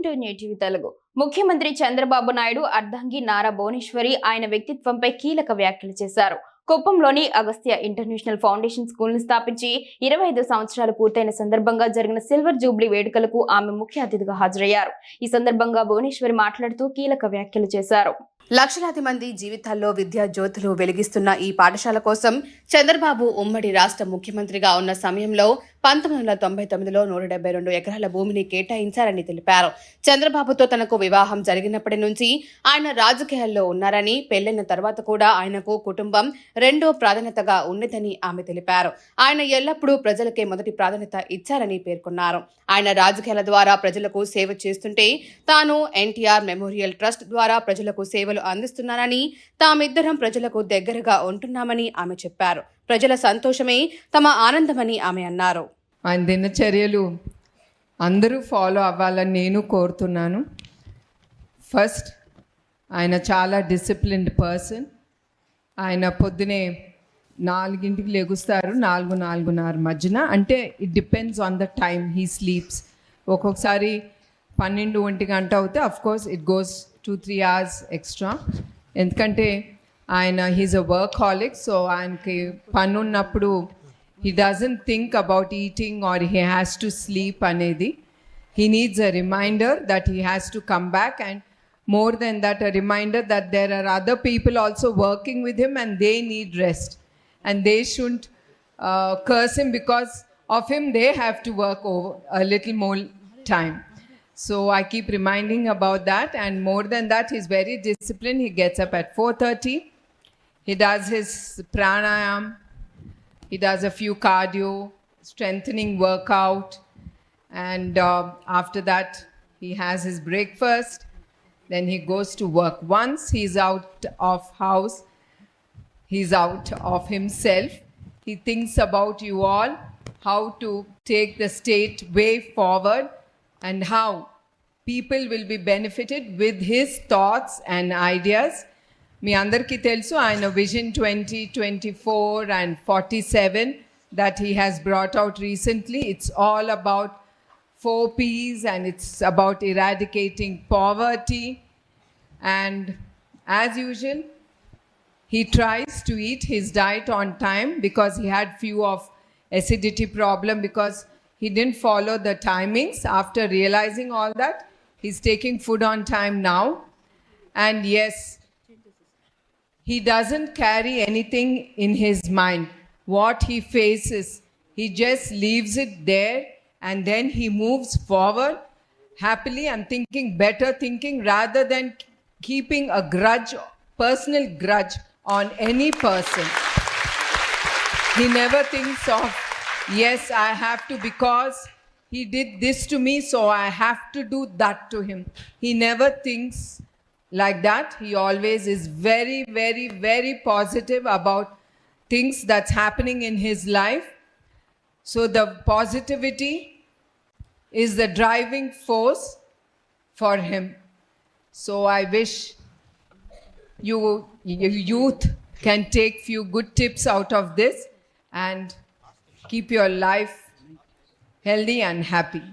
Welcome to native Telugu. ముఖ్యమంత్రి చంద్రబాబు నాయుడు అర్ధంగి నారా భువనేశ్వరి ఆయన వ్యక్తిత్వంపై కీలక వ్యాఖ్యలు చేశారు. కుప్పంలోని అగస్త్య ఇంటర్నేషనల్ ఫౌండేషన్ స్కూల్ ను స్థాపించి 25 సంవత్సరాలు పూర్తయిన సందర్భంగా జరిగిన సిల్వర్ జూబ్లీ వేడుకలకు ఆమె ముఖ్య అతిథిగా హాజరయ్యారు. ఈ సందర్భంగా భువనేశ్వరి మాట్లాడుతూ కీలక వ్యాఖ్యలు చేశారు. లక్షలాది మంది జీవితాల్లో విద్యా జ్యోతులు వెలిగిస్తున్న ఈ పాఠశాల కోసం చంద్రబాబు ఉమ్మడి రాష్ట్ర ముఖ్యమంత్రిగా ఉన్న సమయంలో 1999లో 172 ఎకరాల భూమిని కేటాయించారని తెలిపారు. చంద్రబాబుతో తనకు వివాహం జరిగినప్పటి నుంచి ఆయన రాజకీయాల్లో ఉన్నారని, పెళ్లైన తర్వాత కూడా ఆయనకు కుటుంబం రెండో ప్రాధాన్యతగా ఉన్నదని ఆమె తెలిపారు. ఆయన ఎల్లప్పుడూ ప్రజలకే మొదటి ప్రాధాన్యత ఇచ్చారని పేర్కొన్నారు. ఆయన రాజకీయాల ద్వారా ప్రజలకు సేవ చేస్తుంటే తాను ఎన్టీఆర్ మెమోరియల్ ట్రస్ట్ ద్వారా ప్రజలకు సేవలు అందిస్తున్నారని, తామిద్దరం ప్రజలకు దగ్గరగా ఉంటున్నామని ఆమె చెప్పారు. ప్రజల సంతోషమే తమ ఆనందమని ఆమె అన్నారు. ఆయన దినచర్యలు అందరూ ఫాలో అవ్వాలని నేను కోరుతున్నాను. ఫస్ట్, ఆయన చాలా డిసిప్లిన్డ్ పర్సన్. ఆయన పొద్దునే 4ంటికి లెగుస్తారు, 4-4:30 మధ్యన. అంటే it depends on the time he sleeps. ఒక్కొక్కసారి 12-1 గంట అవుతే of course it goes 2-3 hours extra. ఎందుకంటే ఆయన హీజ్ అ వర్కాలిక్. సో ఆయనకి పని ఉన్నప్పుడు he doesn't think about eating or he has to sleep anedi. He needs a reminder that he has to come back, and more than that, a reminder that there are other people also working with him and they need rest, and they shouldn't curse him because of him. They have to work over a little more time. So I keep reminding about that, and more than that, he's very disciplined. He gets up at 4:30. He does his pranayam. He does a few cardio, strengthening workout, and after that, he has his breakfast. Then he goes to work. Once he's out of house, he's out of himself. He thinks about you all, how to take the state way forward, and how people will be benefited with his thoughts and ideas. మీ అందరికీ తెలుసు ఆయన vision 2024 and 47 that he has brought out recently. It's all about 4 P's, and it's about eradicating poverty. And as usual, he tries to eat his diet on time because he had few of acidity problem because he didn't follow the timings. After realizing all that, he's taking food on time now. And yes, he doesn't carry anything in his mind. What he faces, he just leaves it there, and then he moves forward happily and thinking better thinking rather than keeping a grudge, personal grudge on any person. He never thinks of, yes, I have to because he did this to me, so I have to do that to him. He never thinks like that. He always is very, very, very positive about things that's happening in his life. So the positivity is the driving force for him. So I wish you youth can take few good tips out of this and keep your life healthy and happy.